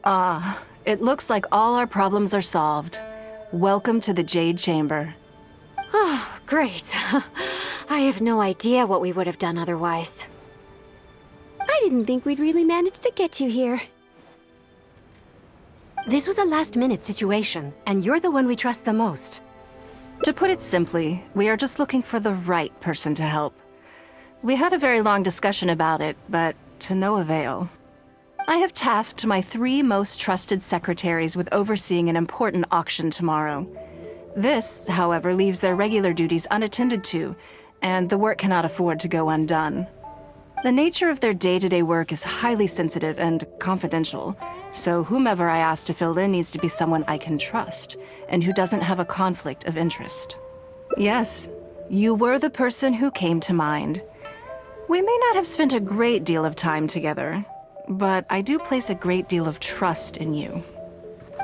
It looks like all our problems are solved. Welcome to the Jade Chamber. Oh, great. I have no idea what we would have done otherwise. I didn't think we'd really manage to get you here. This was a last-minute situation, and you're the one we trust the most. To put it simply, we are just looking for the right person to help. We had a very long discussion about it, but to no avail. I have tasked my 3 most trusted secretaries with overseeing an important auction tomorrow. This, however, leaves their regular duties unattended to, and the work cannot afford to go undone. The nature of their day-to-day work is highly sensitive and confidential, so whomever I ask to fill in needs to be someone I can trust, and who doesn't have a conflict of interest. Yes, you were the person who came to mind. We may not have spent a great deal of time together, but I do place a great deal of trust in you.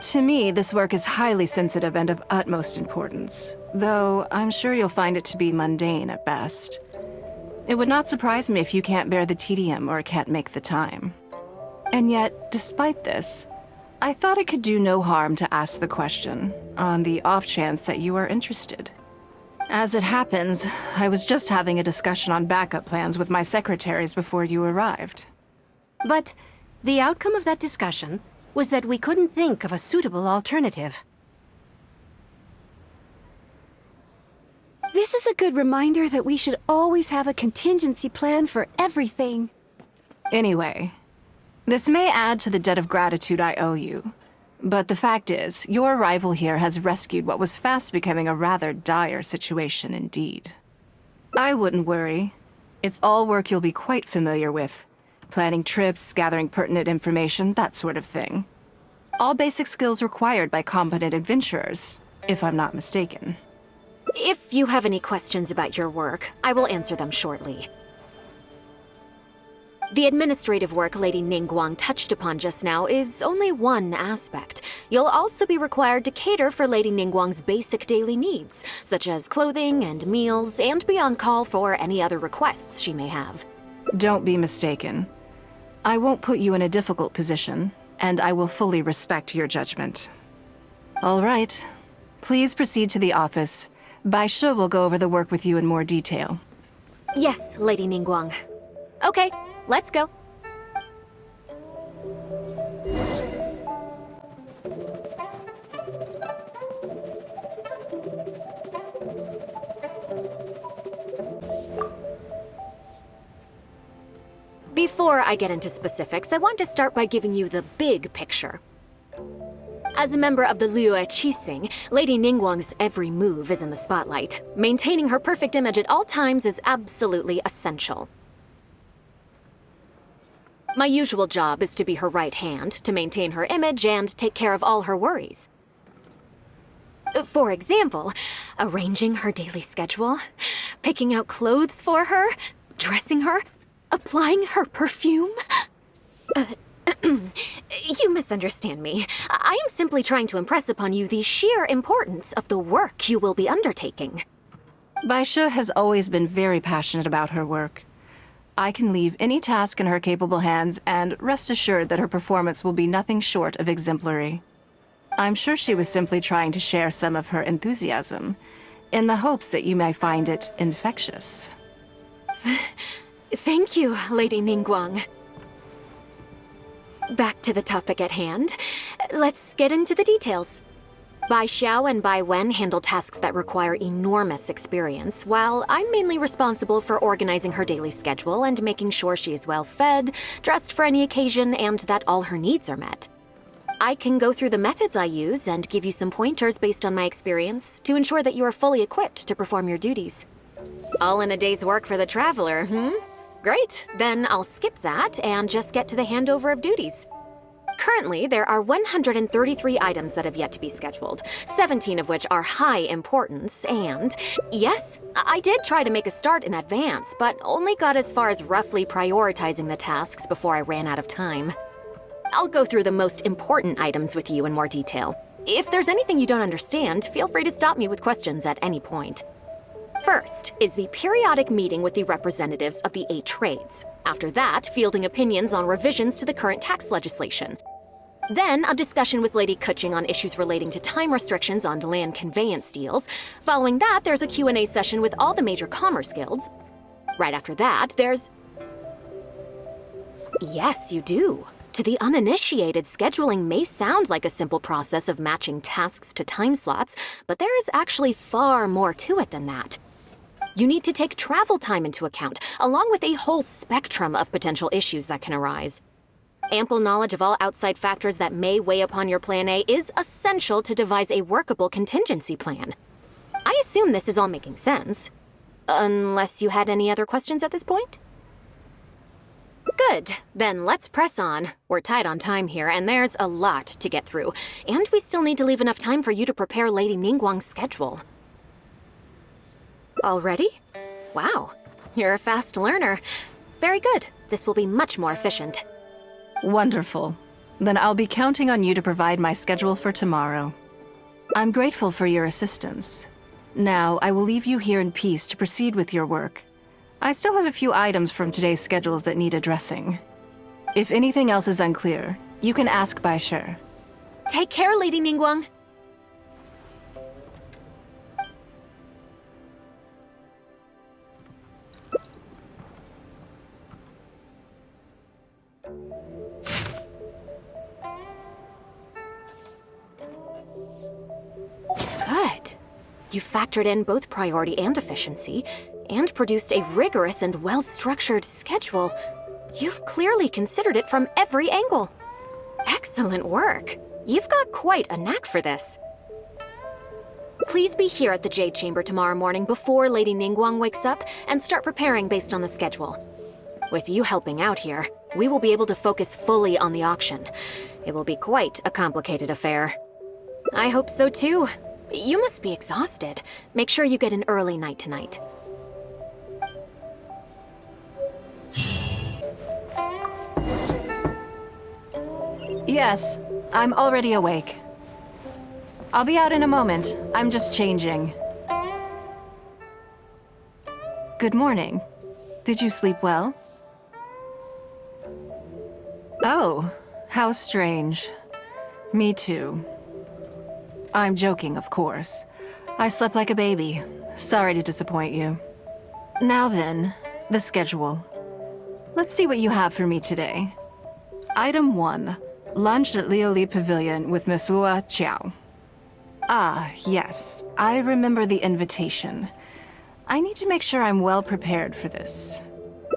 To me, this work is highly sensitive and of utmost importance, though I'm sure you'll find it to be mundane at best. It would not surprise me if you can't bear the tedium or can't make the time. And yet, despite this, I thought it could do no harm to ask the question, on the off chance that you are interested. As it happens, I was just having a discussion on backup plans with my secretaries before you arrived. But the outcome of that discussion was that we couldn't think of a suitable alternative. This is a good reminder that we should always have a contingency plan for everything. Anyway, this may add to the debt of gratitude I owe you, but the fact is, your arrival here has rescued what was fast becoming a rather dire situation indeed. I wouldn't worry. It's all work you'll be quite familiar with. Planning trips, gathering pertinent information, that sort of thing. All basic skills required by competent adventurers, if I'm not mistaken. If you have any questions about your work, I will answer them shortly. The administrative work Lady Ninguang touched upon just now is only one aspect. You'll also be required to cater for Lady Ninguang's basic daily needs, such as clothing and meals, and be on call for any other requests she may have. Don't be mistaken. I won't put you in a difficult position, and I will fully respect your judgment. All right. Please proceed to the office. Bai Shi will go over the work with you in more detail. Yes, Lady Ningguang. Okay, let's go. Before I get into specifics, I want to start by giving you the big picture. As a member of the Liyue Qixing, Lady Ningguang's every move is in the spotlight. Maintaining her perfect image at all times is absolutely essential. My usual job is to be her right hand, to maintain her image and take care of all her worries. For example, arranging her daily schedule, picking out clothes for her, dressing her, applying her perfume. You misunderstand me. I am simply trying to impress upon you the sheer importance of the work you will be undertaking. Bai Shi has always been very passionate about her work. I can leave any task in her capable hands and rest assured that her performance will be nothing short of exemplary. I'm sure she was simply trying to share some of her enthusiasm, in the hopes that you may find it infectious. Thank you, Lady Ningguang. Back to the topic at hand. Let's get into the details. Bai Xiao and Bai Wen handle tasks that require enormous experience, while I'm mainly responsible for organizing her daily schedule and making sure she is well fed, dressed for any occasion, and that all her needs are met. I can go through the methods I use and give you some pointers based on my experience to ensure that you are fully equipped to perform your duties. All in a day's work for the traveler, Great, then I'll skip that and just get to the handover of duties. Currently, there are 133 items that have yet to be scheduled, 17 of which are high importance, and yes, I did try to make a start in advance, but only got as far as roughly prioritizing the tasks before I ran out of time. I'll go through the most important items with you in more detail. If there's anything you don't understand, feel free to stop me with questions at any point. First is the periodic meeting with the representatives of the 8 trades. After that, fielding opinions on revisions to the current tax legislation. Then, a discussion with Lady Kuching on issues relating to time restrictions on land conveyance deals. Following that, there's a Q&A session with all the major commerce guilds. Right after that, there's... Yes, you do. To the uninitiated, scheduling may sound like a simple process of matching tasks to time slots, but there is actually far more to it than that. You need to take travel time into account, along with a whole spectrum of potential issues that can arise. Ample knowledge of all outside factors that may weigh upon your Plan A is essential to devise a workable contingency plan. I assume this is all making sense. Unless you had any other questions at this point? Good. Then let's press on. We're tight on time here, and there's a lot to get through. And we still need to leave enough time for you to prepare Lady Ninguang's schedule. Already? Wow. You're a fast learner. Very good. This will be much more efficient. Wonderful. Then I'll be counting on you to provide my schedule for tomorrow. I'm grateful for your assistance. Now, I will leave you here in peace to proceed with your work. I still have a few items from today's schedules that need addressing. If anything else is unclear, you can ask Bai Shi. Take care, Lady Ningguang. Good. You factored in both priority and efficiency, and produced a rigorous and well-structured schedule. You've clearly considered it from every angle. Excellent work. You've got quite a knack for this. Please be here at the Jade Chamber tomorrow morning before Lady Ningguang wakes up and start preparing based on the schedule. With you helping out here, we will be able to focus fully on the auction. It will be quite a complicated affair. I hope so too. You must be exhausted. Make sure you get an early night tonight. Yes, I'm already awake. I'll be out in a moment. I'm just changing. Good morning. Did you sleep well? Oh, how strange. Me too. I'm joking, of course. I slept like a baby. Sorry to disappoint you. Now then, the schedule. Let's see what you have for me today. Item 1. Lunch at Lioli Pavilion with Mesua Chiao. Ah, yes. I remember the invitation. I need to make sure I'm well prepared for this.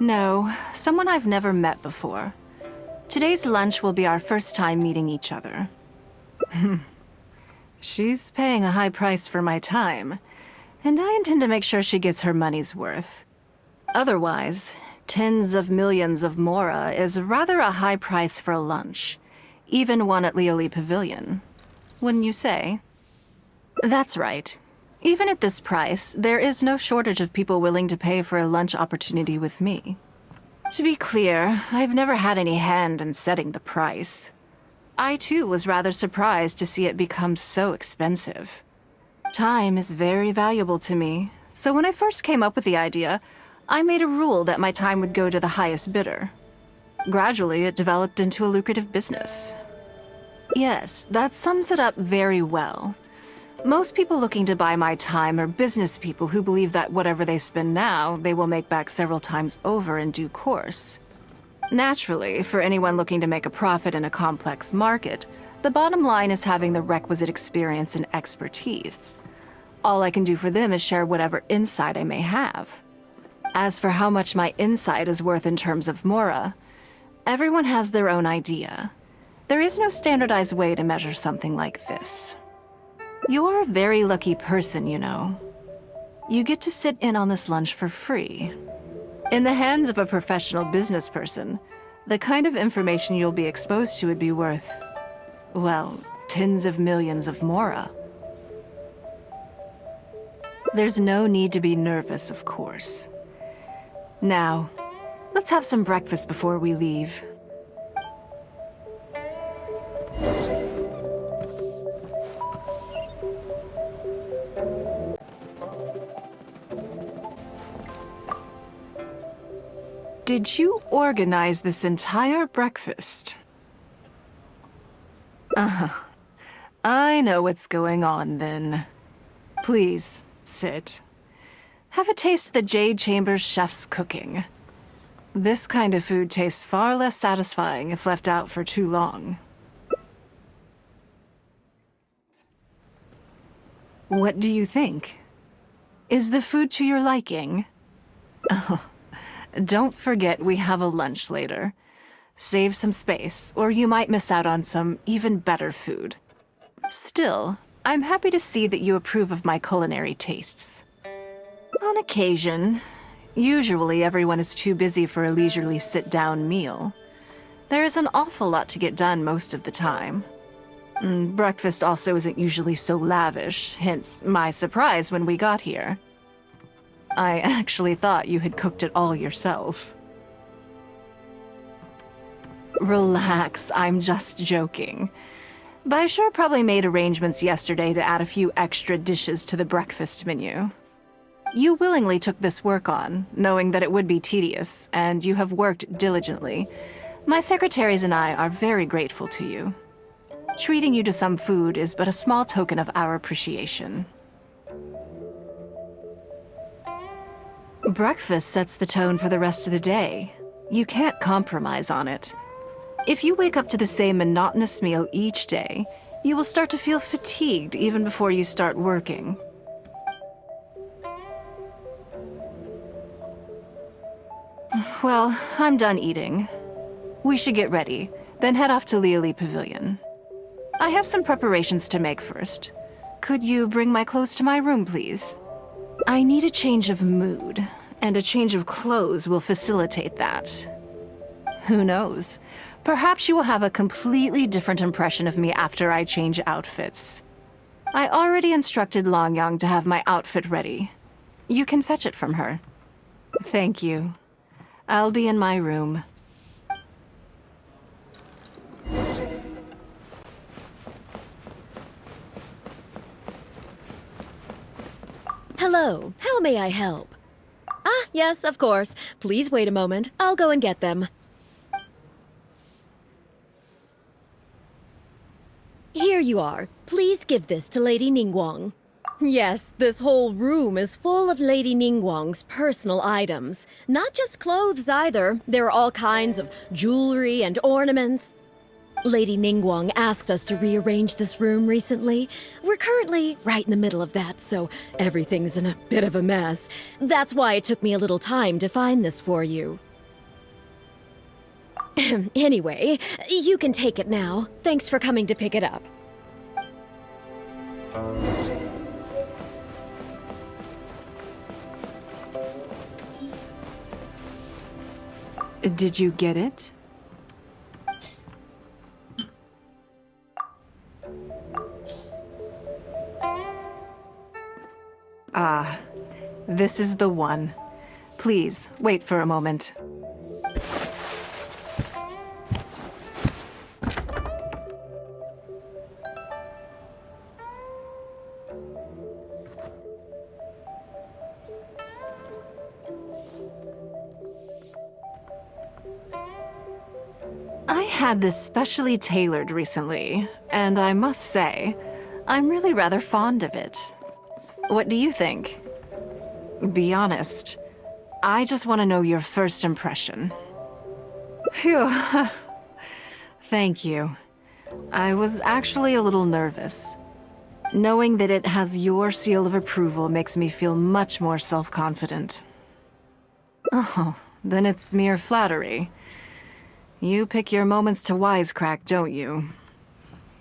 No, someone I've never met before. Today's lunch will be our first time meeting each other. She's paying a high price for my time, and I intend to make sure she gets her money's worth. Otherwise, tens of millions of mora is rather a high price for a lunch, even one at Lioli Pavilion. Wouldn't you say? That's right. Even at this price, there is no shortage of people willing to pay for a lunch opportunity with me. To be clear, I've never had any hand in setting the price. I too was rather surprised to see it become so expensive. Time is very valuable to me, so when I first came up with the idea, I made a rule that my time would go to the highest bidder. Gradually, it developed into a lucrative business. Yes, that sums it up very well. Most people looking to buy my time are business people who believe that whatever they spend now, they will make back several times over in due course. Naturally, for anyone looking to make a profit in a complex market, the bottom line is having the requisite experience and expertise. All I can do for them is share whatever insight I may have. As for how much my insight is worth in terms of mora, everyone has their own idea. There is no standardized way to measure something like this. You're a very lucky person, you know. You get to sit in on this lunch for free. In the hands of a professional business person, the kind of information you'll be exposed to would be worth, well, tens of millions of mora. There's no need to be nervous, of course. Now, let's have some breakfast before we leave. Did you organize this entire breakfast? I know what's going on then. Please, sit. Have a taste of the Jade Chamber's chef's cooking. This kind of food tastes far less satisfying if left out for too long. What do you think? Is the food to your liking? Oh, don't forget we have a lunch later. Save some space, or you might miss out on some even better food. Still, I'm happy to see that you approve of my culinary tastes. On occasion. Usually everyone is too busy for a leisurely sit-down meal. There is an awful lot to get done most of the time. Breakfast also isn't usually so lavish, hence my surprise when we got here. I actually thought you had cooked it all yourself. Relax, I'm just joking. Baisha probably made arrangements yesterday to add a few extra dishes to the breakfast menu. You willingly took this work on, knowing that it would be tedious, and you have worked diligently. My secretaries and I are very grateful to you. Treating you to some food is but a small token of our appreciation. Breakfast sets the tone for the rest of the day. You can't compromise on it. If you wake up to the same monotonous meal each day, you will start to feel fatigued even before you start working. Well, I'm done eating. We should get ready, then head off to Liali Pavilion. I have some preparations to make first. Could you bring my clothes to my room, please? I need a change of mood, and a change of clothes will facilitate that. Who knows? Perhaps you will have a completely different impression of me after I change outfits. I already instructed Longyang to have my outfit ready. You can fetch it from her. Thank you. I'll be in my room. Hello, how may I help? Ah, yes, of course. Please wait a moment. I'll go and get them. Here you are. Please give this to Lady Ningguang. Yes, this whole room is full of Lady Ningguang's personal items. Not just clothes either. There are all kinds of jewelry and ornaments. Lady Ningguang asked us to rearrange this room recently. We're currently right in the middle of that, so everything's in a bit of a mess. That's why it took me a little time to find this for you. Anyway, you can take it now. Thanks for coming to pick it up. Did you get it? Ah, this is the one. Please, wait for a moment. I had this specially tailored recently, and I must say, I'm really rather fond of it. What do you think? Be honest. I just want to know your first impression. Phew. Thank you. I was actually a little nervous. Knowing that it has your seal of approval makes me feel much more self-confident. Oh, then it's mere flattery. You pick your moments to wisecrack, don't you?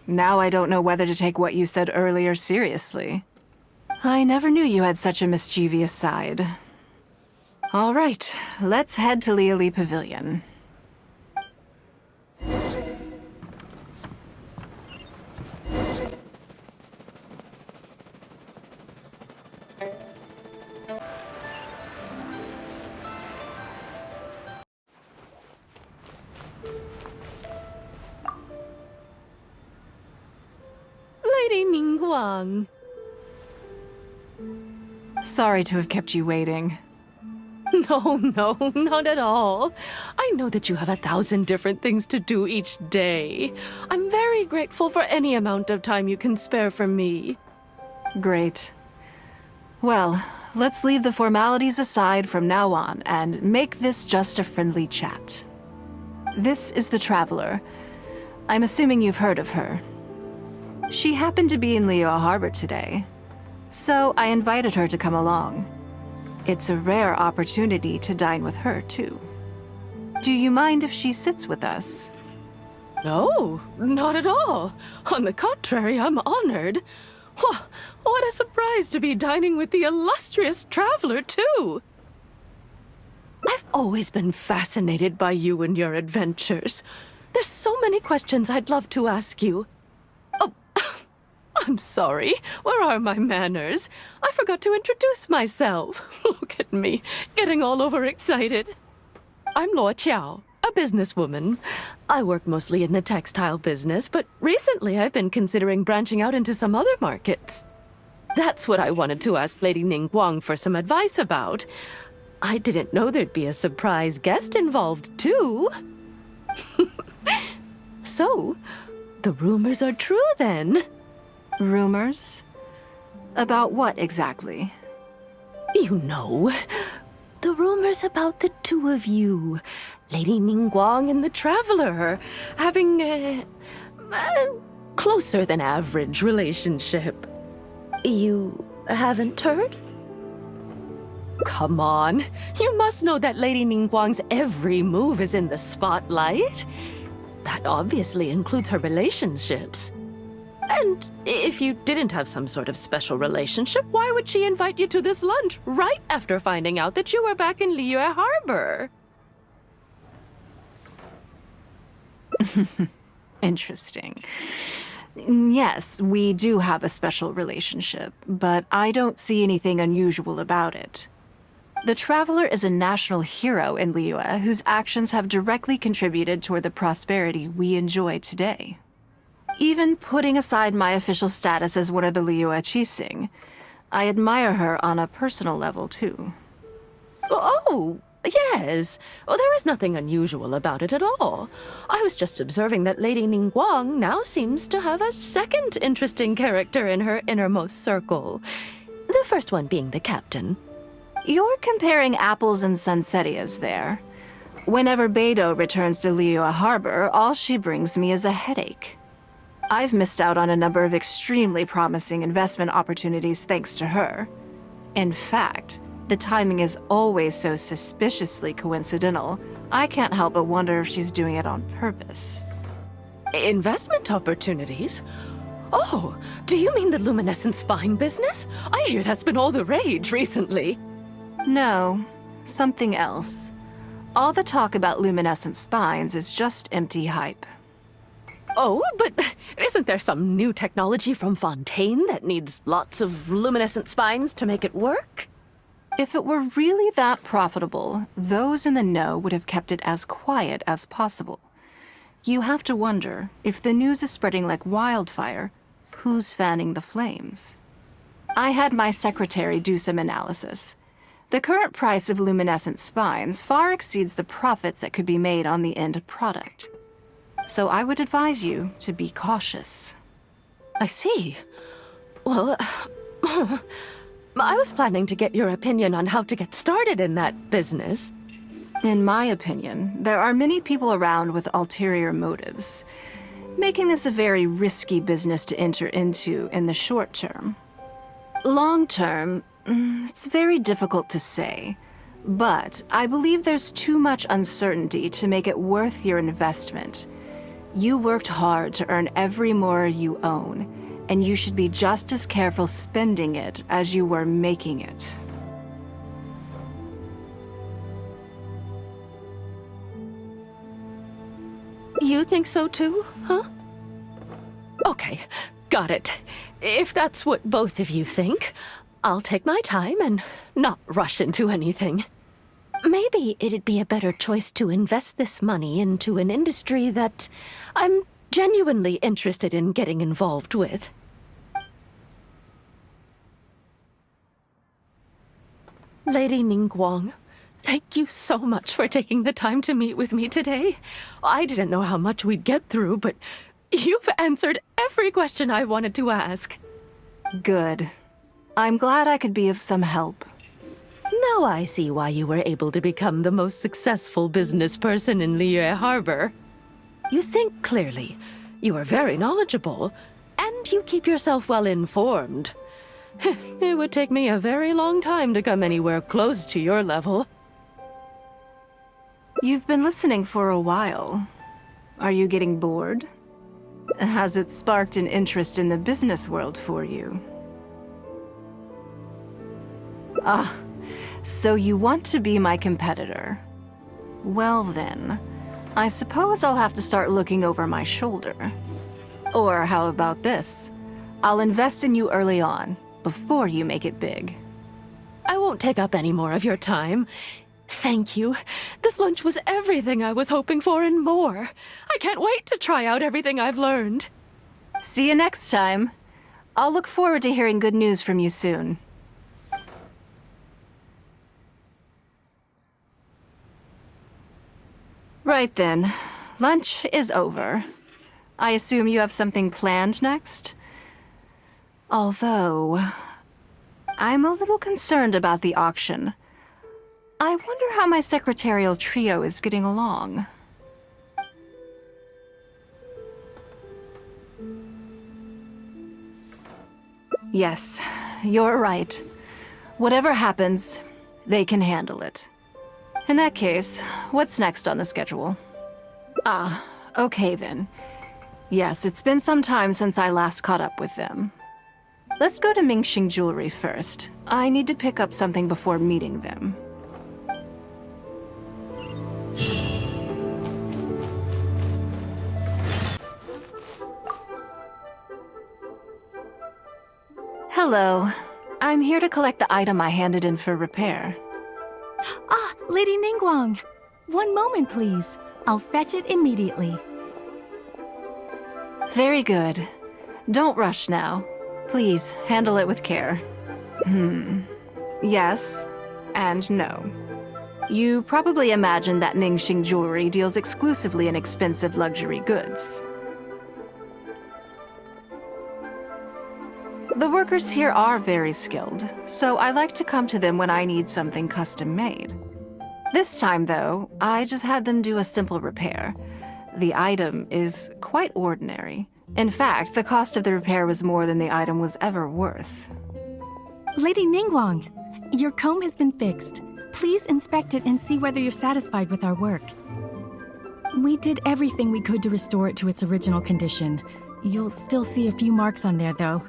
Now I don't know whether to take what you said earlier seriously. I never knew you had such a mischievous side. All right, let's head to Liali Pavilion. Lady Ninguang. Sorry to have kept you waiting. No, no, not at all. I know that you have 1,000 different things to do each day. I'm very grateful for any amount of time you can spare for me. Great. Well, let's leave the formalities aside from now on and make this just a friendly chat. This is the Traveler. I'm assuming you've heard of her. She happened to be in Liyue Harbor today, so I invited her to come along. It's a rare opportunity to dine with her, too. Do you mind if she sits with us? No, not at all. On the contrary, I'm honored. What a surprise to be dining with the illustrious Traveler, too. I've always been fascinated by you and your adventures. There's so many questions I'd love to ask you. Oh, I'm sorry. Where are my manners? I forgot to introduce myself. Look at me, getting all overexcited. I'm Luo Qiao, a businesswoman. I work mostly in the textile business, but recently I've been considering branching out into some other markets. That's what I wanted to ask Lady Ninguang for some advice about. I didn't know there'd be a surprise guest involved, too. So, the rumors are true, then? Rumors? About what exactly? You know, the rumors about the two of you, Lady Ninguang and the Traveler, having a closer than average relationship. You haven't heard? Come on, you must know that Lady Ninguang's every move is in the spotlight. That obviously includes her relationships. And if you didn't have some sort of special relationship, why would she invite you to this lunch right after finding out that you were back in Liyue Harbor? Interesting. Yes, we do have a special relationship, but I don't see anything unusual about it. The Traveler is a national hero in Liyue whose actions have directly contributed toward the prosperity we enjoy today. Even putting aside my official status as one of the Liyue Qixing, I admire her on a personal level, too. Oh, yes. Well, there is nothing unusual about it at all. I was just observing that Lady Ninguang now seems to have a second interesting character in her innermost circle. The first one being the captain. You're comparing apples and sunsettias there. Whenever Beidou returns to Liyue Harbor, all she brings me is a headache. I've missed out on a number of extremely promising investment opportunities thanks to her. In fact, the timing is always so suspiciously coincidental, I can't help but wonder if she's doing it on purpose. Investment opportunities? Oh, do you mean the luminescent spine business? I hear that's been all the rage recently. No, something else. All the talk about luminescent spines is just empty hype. Oh, but isn't there some new technology from Fontaine that needs lots of luminescent spines to make it work? If it were really that profitable, those in the know would have kept it as quiet as possible. You have to wonder, if the news is spreading like wildfire, who's fanning the flames? I had my secretary do some analysis. The current price of luminescent spines far exceeds the profits that could be made on the end product. So I would advise you to be cautious. I see. Well, I was planning to get your opinion on how to get started in that business. In my opinion, there are many people around with ulterior motives, making this a very risky business to enter into in the short term. Long term, it's very difficult to say, but I believe there's too much uncertainty to make it worth your investment. You worked hard to earn every more you own, and you should be just as careful spending it as you were making it. You think so too, huh? Okay, got it. If that's what both of you think, I'll take my time and not rush into anything. Maybe it'd be a better choice to invest this money into an industry that I'm genuinely interested in getting involved with. Lady Ninguang, Thank you so much for taking the time to meet with me today. I didn't know how much we'd get through, but you've answered every question I wanted to ask. Good. I'm glad I could be of some help. Now I see why you were able to become the most successful business person in Liyue Harbor. You think clearly, you are very knowledgeable, and you keep yourself well informed. It would take me a very long time to come anywhere close to your level. You've been listening for a while. Are you getting bored? Has it sparked an interest in the business world for you? Ah, so you want to be my competitor. Well then, I suppose I'll have to start looking over my shoulder. Or how about this? I'll invest in you early on, before you make it big. I won't take up any more of your time. Thank you. This lunch was everything I was hoping for and more. I can't wait to try out everything I've learned. See you next time. I'll look forward to hearing good news from you soon. Right then. Lunch is over. I assume you have something planned next? Although, I'm a little concerned about the auction. I wonder how my secretarial trio is getting along. Yes, you're right. Whatever happens, they can handle it. In that case, what's next on the schedule? Ah, okay then. Yes, it's been some time since I last caught up with them. Let's go to Mingxing Jewelry first. I need to pick up something before meeting them. Hello. I'm here to collect the item I handed in for repair. Ah, Lady Ningguang. One moment, please. I'll fetch it immediately. Very good. Don't rush now. Please, handle it with care. Yes, and no. You probably imagine that Mingxing Jewelry deals exclusively in expensive luxury goods. The workers here are very skilled, so I like to come to them when I need something custom-made. This time, though, I just had them do a simple repair. The item is quite ordinary. In fact, the cost of the repair was more than the item was ever worth. Lady Ningguang, your comb has been fixed. Please inspect it and see whether you're satisfied with our work. We did everything we could to restore it to its original condition. You'll still see a few marks on there, though.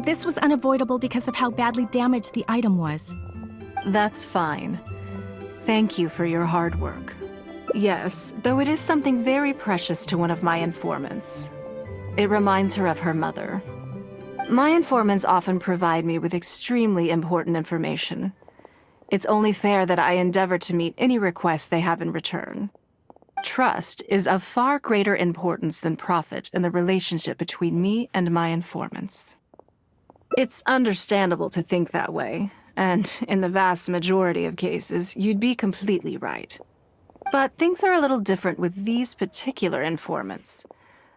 This was unavoidable because of how badly damaged the item was. That's fine. Thank you for your hard work. Yes, though it is something very precious to one of my informants. It reminds her of her mother. My informants often provide me with extremely important information. It's only fair that I endeavor to meet any requests they have in return. Trust is of far greater importance than profit in the relationship between me and my informants. It's understandable to think that way, and in the vast majority of cases, you'd be completely right. But things are a little different with these particular informants.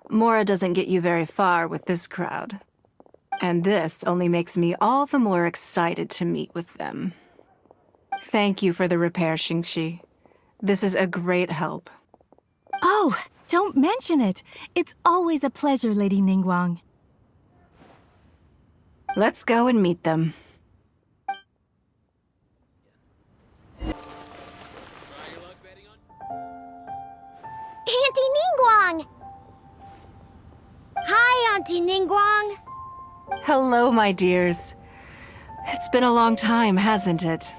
Mora doesn't get you very far with this crowd. And this only makes me all the more excited to meet with them. Thank you for the repair, Xingxi. This is a great help. Oh, don't mention it. It's always a pleasure, Lady Ningguang. Let's go and meet them. Auntie Ningguang! Hi, Auntie Ningguang! Hello, my dears. It's been a long time, hasn't it?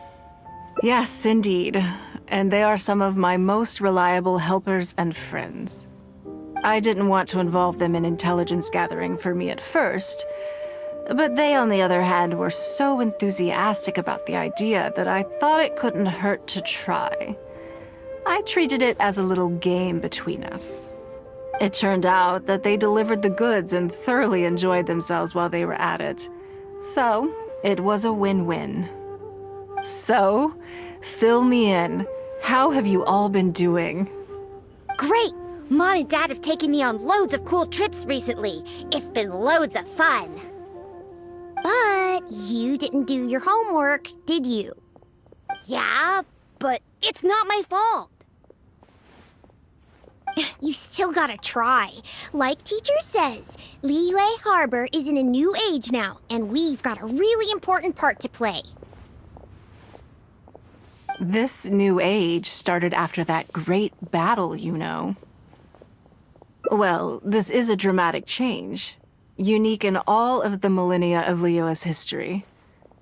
Yes, indeed. And they are some of my most reliable helpers and friends. I didn't want to involve them in intelligence gathering for me at first, but they, on the other hand, were so enthusiastic about the idea that I thought it couldn't hurt to try. I treated it as a little game between us. It turned out that they delivered the goods and thoroughly enjoyed themselves while they were at it. So, it was a win-win. So, Fill me in. How have you all been doing? Great! Mom and Dad have taken me on loads of cool trips recently. It's been loads of fun. But you didn't do your homework, did you? Yeah, but it's not my fault. You still gotta try. Like teacher says, Liyue Harbor is in a new age now, and we've got a really important part to play. This new age started after that great battle, you know. Well, this is a dramatic change, unique in all of the millennia of Liyue's history.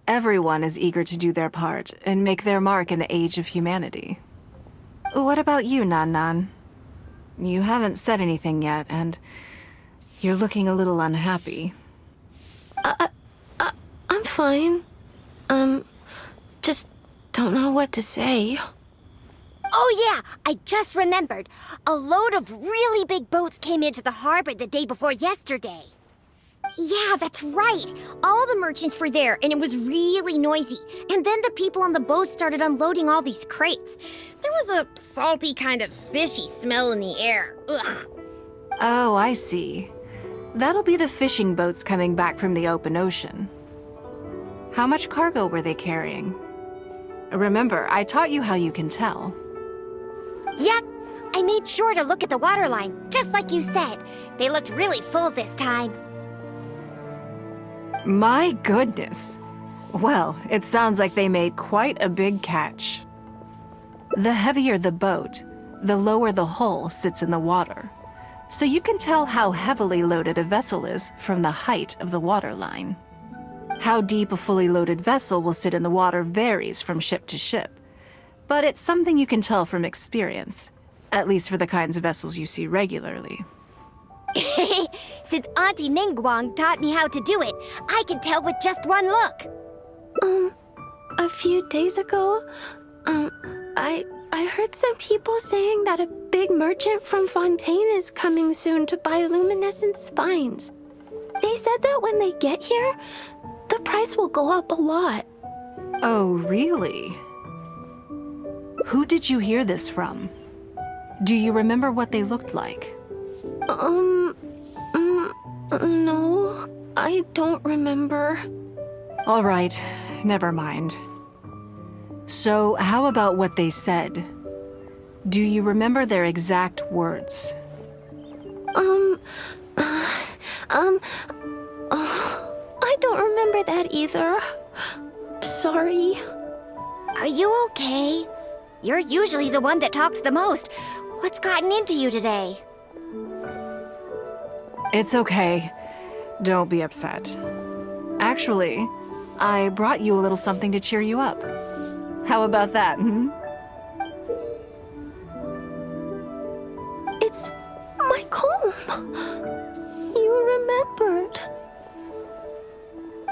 Everyone is eager to do their part and make their mark in the age of humanity. What about you, Nan Nan? You haven't said anything yet, and you're looking a little unhappy. I'm fine. Just don't know what to say. Oh yeah, I just remembered. A load of really big boats came into the harbor the day before yesterday. Yeah, that's right. All the merchants were there, and it was really noisy. And then the people on the boat started unloading all these crates. There was a salty kind of fishy smell in the air. Ugh. Oh, I see. That'll be the fishing boats coming back from the open ocean. How much cargo were they carrying? Remember, I taught you how you can tell. Yep, I made sure to look at the waterline, just like you said. They looked really full this time. My goodness. Well, it sounds like they made quite a big catch. The heavier the boat, the lower the hull sits in the water. So you can tell how heavily loaded a vessel is from the height of the waterline. How deep a fully loaded vessel will sit in the water varies from ship to ship. But it's something you can tell from experience, at least for the kinds of vessels you see regularly. Since Auntie Ningguang taught me how to do it, I can tell with just one look. A few days ago, I heard some people saying that a big merchant from Fontaine is coming soon to buy luminescent spines. They said that when they get here, the price will go up a lot. Oh, really? Who did you hear this from? Do you remember what they looked like? No, I don't remember. All right, never mind. So, how about what they said? Do you remember their exact words? I don't remember that either. Sorry. Are you okay? You're usually the one that talks the most. What's gotten into you today? It's okay. Don't be upset. Actually, I brought you a little something to cheer you up. How about that, It's my comb. You remembered.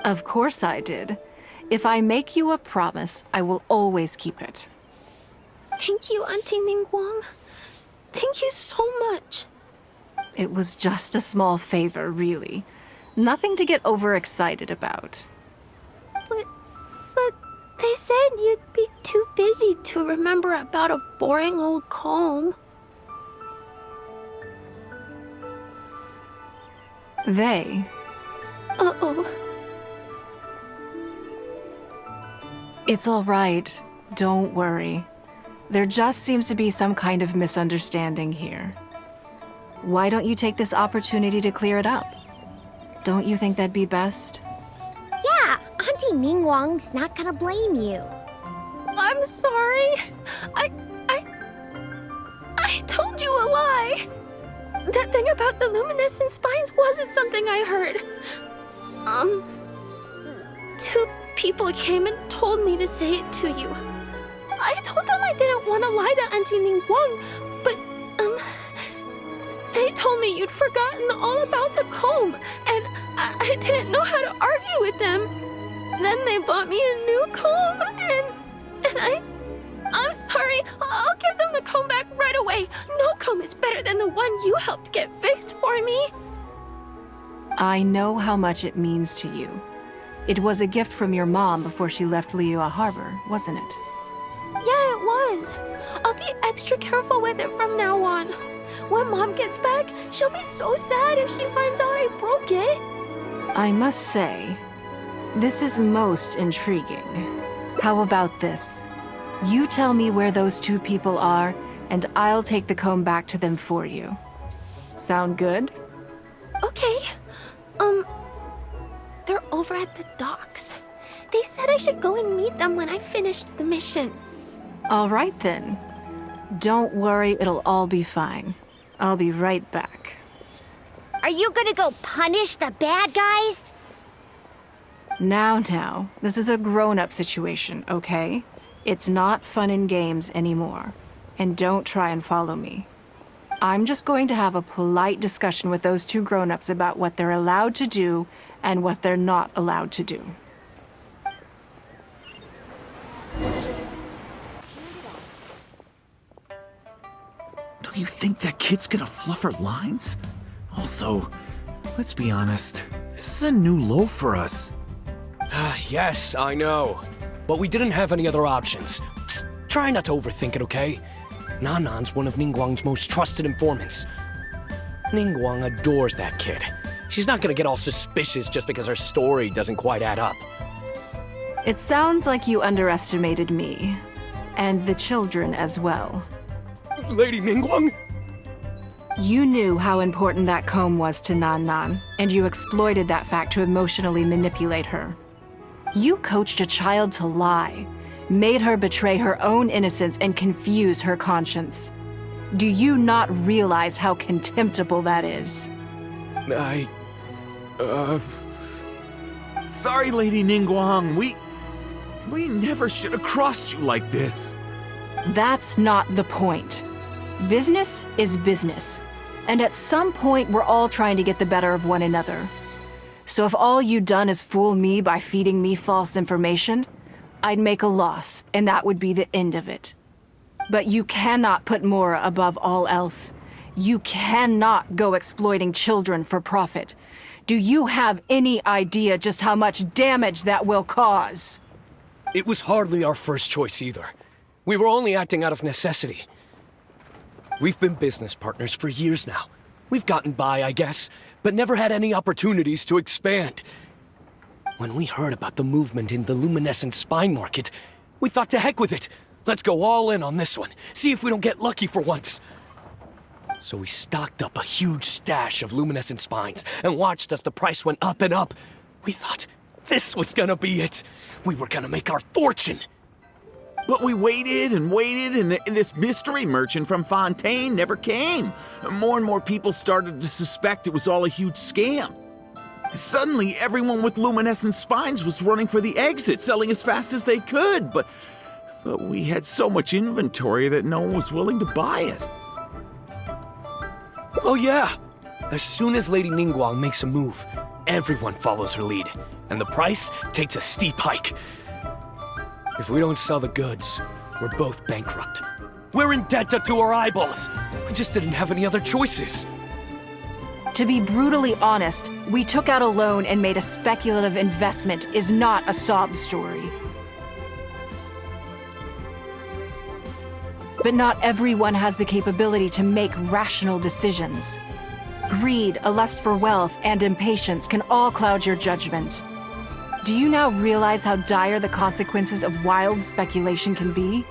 Of course I did. If I make you a promise, I will always keep it. Thank you, Auntie Ningguang. Thank you so much. It was just a small favor, really. Nothing to get overexcited about. But they said you'd be too busy to remember about a boring old comb. They? Uh-oh. It's all right. Don't worry. There just seems to be some kind of misunderstanding here. Why don't you take this opportunity to clear it up? Don't you think that'd be best? Yeah, Auntie Ningguang's not gonna blame you. I'm sorry. I told you a lie. That thing about the luminescent spines wasn't something I heard. Two people came and told me to say it to you. I told them I didn't want to lie to Auntie Ningguang, but, they told me you'd forgotten all about the comb, and I didn't know how to argue with them. Then they bought me a new comb, and I'm sorry. I'll give them the comb back right away. No comb is better than the one you helped get fixed for me. I know how much it means to you. It was a gift from your mom before she left Liyue Harbor, wasn't it? is. I'll be extra careful with it from now on. When Mom gets back, she'll be so sad if she finds out I broke it. I must say, this is most intriguing. How about this? You tell me where those two people are, and I'll take the comb back to them for you. Sound good? Okay. They're over at the docks. They said I should go and meet them when I finished the mission. All right then. Don't worry, it'll all be fine. I'll be right back. Are you gonna go punish the bad guys? Now, this is a grown-up situation, okay? It's not fun and games anymore. And don't try and follow me. I'm just going to have a polite discussion with those two grown-ups about what they're allowed to do and what they're not allowed to do. Do you think that kid's gonna fluff her lines? Also, let's be honest, this is a new low for us. Yes, I know. But we didn't have any other options. Just try not to overthink it, okay? Nanan's one of Ninguang's most trusted informants. Ningguang adores that kid. She's not gonna get all suspicious just because her story doesn't quite add up. It sounds like you underestimated me. And the children as well. Lady Ningguang? You knew how important that comb was to Nan, and you exploited that fact to emotionally manipulate her. You coached a child to lie, made her betray her own innocence and confuse her conscience. Do you not realize how contemptible that is? Sorry, Lady Ningguang, we never should have crossed you like this. That's not the point. Business is business. And at some point, we're all trying to get the better of one another. So if all you've done is fool me by feeding me false information, I'd make a loss, and that would be the end of it. But you cannot put Mora above all else. You cannot go exploiting children for profit. Do you have any idea just how much damage that will cause? It was hardly our first choice either. We were only acting out of necessity. We've been business partners for years now. We've gotten by, I guess, but never had any opportunities to expand. When we heard about the movement in the luminescent spine market, we thought to heck with it. Let's go all in on this one, see if we don't get lucky for once. So we stocked up a huge stash of luminescent spines and watched as the price went up and up. We thought this was gonna be it. We were gonna make our fortune. But we waited and waited, and this mystery merchant from Fontaine never came. More and more people started to suspect it was all a huge scam. Suddenly, everyone with luminescent spines was running for the exit, selling as fast as they could, but we had so much inventory that no one was willing to buy it. Oh yeah! As soon as Lady Ningguang makes a move, everyone follows her lead, and the price takes a steep hike. If we don't sell the goods, we're both bankrupt. We're in debt up to our eyeballs. We just didn't have any other choices. To be brutally honest, we took out a loan and made a speculative investment is not a sob story. But not everyone has the capability to make rational decisions. Greed, a lust for wealth, and impatience can all cloud your judgment. Do you now realize how dire the consequences of wild speculation can be?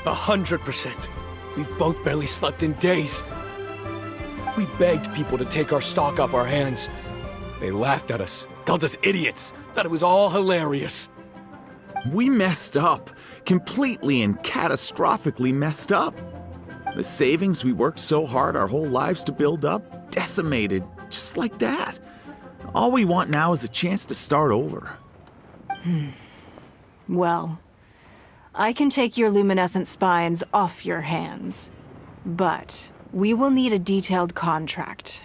100%. We've both barely slept in days. We begged people to take our stock off our hands. They laughed at us, called us idiots, thought it was all hilarious. We messed up. Completely and catastrophically messed up. The savings we worked so hard our whole lives to build up, decimated, just like that. All we want now is a chance to start over. Well, I can take your luminescent spines off your hands, but we will need a detailed contract.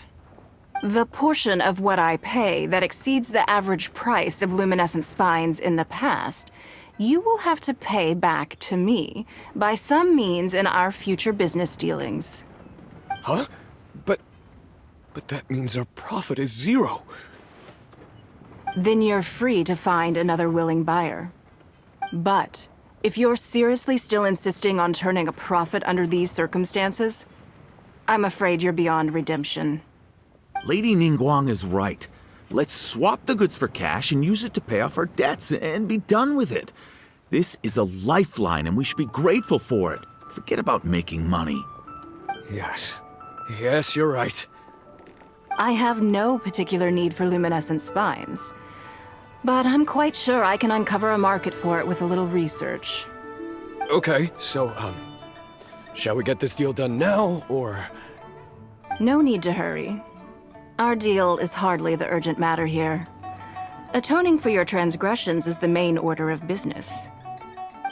The portion of what I pay that exceeds the average price of luminescent spines in the past, you will have to pay back to me by some means in our future business dealings. Huh? But that means our profit is zero. Then you're free to find another willing buyer. But If you're seriously still insisting on turning a profit under these circumstances, I'm afraid you're beyond redemption. Lady Ningguang is right. Let's swap the goods for cash and use it to pay off our debts and be done with it. This is a lifeline and we should be grateful for it. Forget about making money. Yes. Yes, you're right. I have no particular need for luminescent spines, but I'm quite sure I can uncover a market for it with a little research. Okay, so, shall we get this deal done now, or...? No need to hurry. Our deal is hardly the urgent matter here. Atoning for your transgressions is the main order of business.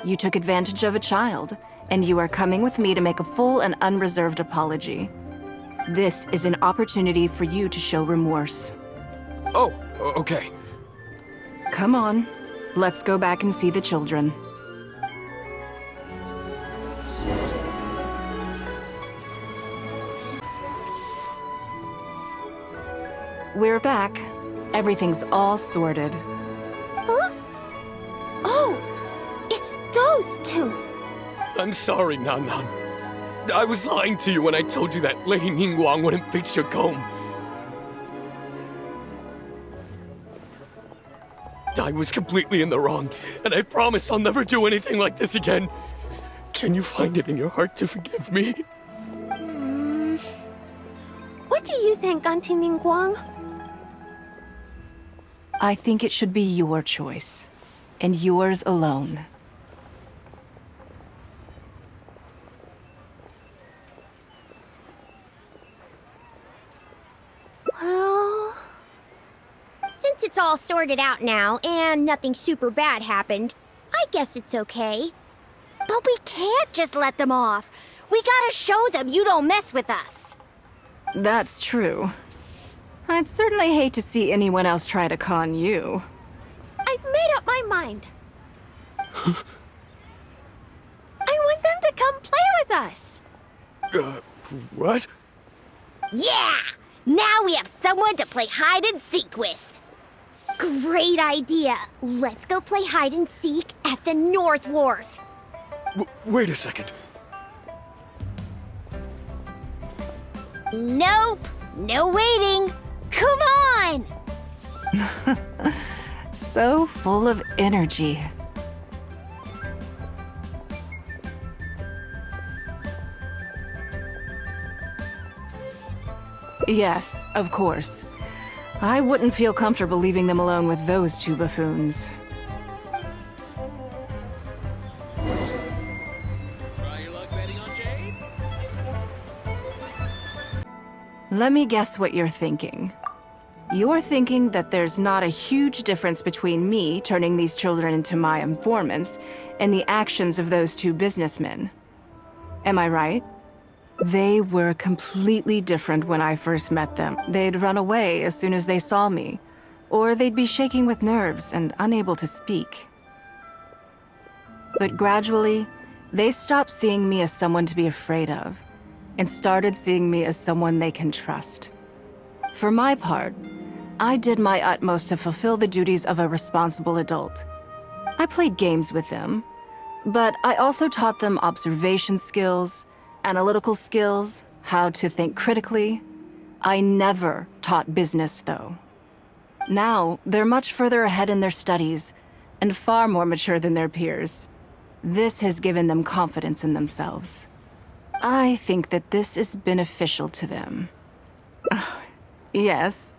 You took advantage of a child, and you are coming with me to make a full and unreserved apology. This is an opportunity for you to show remorse. Oh, okay. Come on, let's go back and see the children. We're back. Everything's all sorted. Huh? Oh, it's those two. I'm sorry, Nan Nan. I was lying to you when I told you that Lady Ningguang wouldn't fix your comb. I was completely in the wrong, and I promise I'll never do anything like this again. Can you find it in your heart to forgive me? What do you think, Auntie Ningguang? I think it should be your choice, and yours alone. Well, since it's all sorted out now and nothing super bad happened, I guess it's okay. But we can't just let them off. We gotta show them you don't mess with us. That's true. I'd certainly hate to see anyone else try to con you. I've made up my mind. I want them to come play with us. What? Yeah! Now we have someone to play hide and seek with. Great idea. Let's go play hide and seek at the North Wharf. Wait a second. Nope. No waiting. Come on! So full of energy. Yes, of course. I wouldn't feel comfortable leaving them alone with those two buffoons. Let me guess what you're thinking. You're thinking that there's not a huge difference between me turning these children into my informants and the actions of those two businessmen. Am I right? They were completely different when I first met them. They'd run away as soon as they saw me, or they'd be shaking with nerves and unable to speak. But gradually, they stopped seeing me as someone to be afraid of, and started seeing me as someone they can trust. For my part, I did my utmost to fulfill the duties of a responsible adult. I played games with them, but I also taught them observation skills, analytical skills, how to think critically. I never taught business, though. Now, they're much further ahead in their studies, and far more mature than their peers. This has given them confidence in themselves. I think that this is beneficial to them. Yes,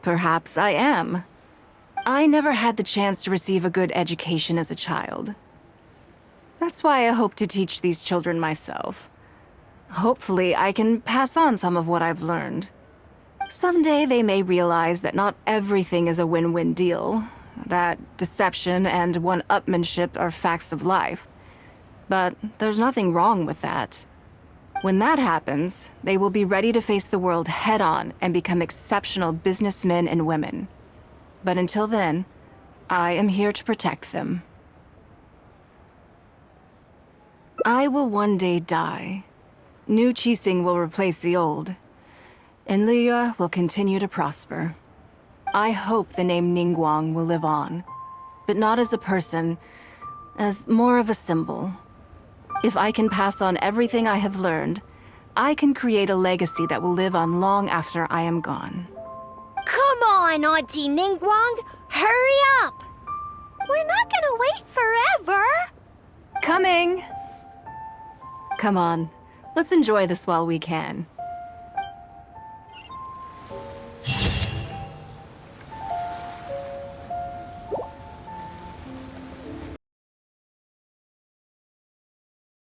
perhaps I am. I never had the chance to receive a good education as a child. That's why I hope to teach these children myself. Hopefully, I can pass on some of what I've learned. Someday they may realize that not everything is a win-win deal, that deception and one-upmanship are facts of life. But there's nothing wrong with that. When that happens, they will be ready to face the world head-on and become exceptional businessmen and women. But until then, I am here to protect them. I will one day die. New Qixing will replace the old, and Liyue will continue to prosper. I hope the name Ningguang will live on, but not as a person, as more of a symbol. If I can pass on everything I have learned, I can create a legacy that will live on long after I am gone. Come on, Auntie Ningguang! Hurry up! We're not gonna wait forever! Coming! Come on, let's enjoy this while we can.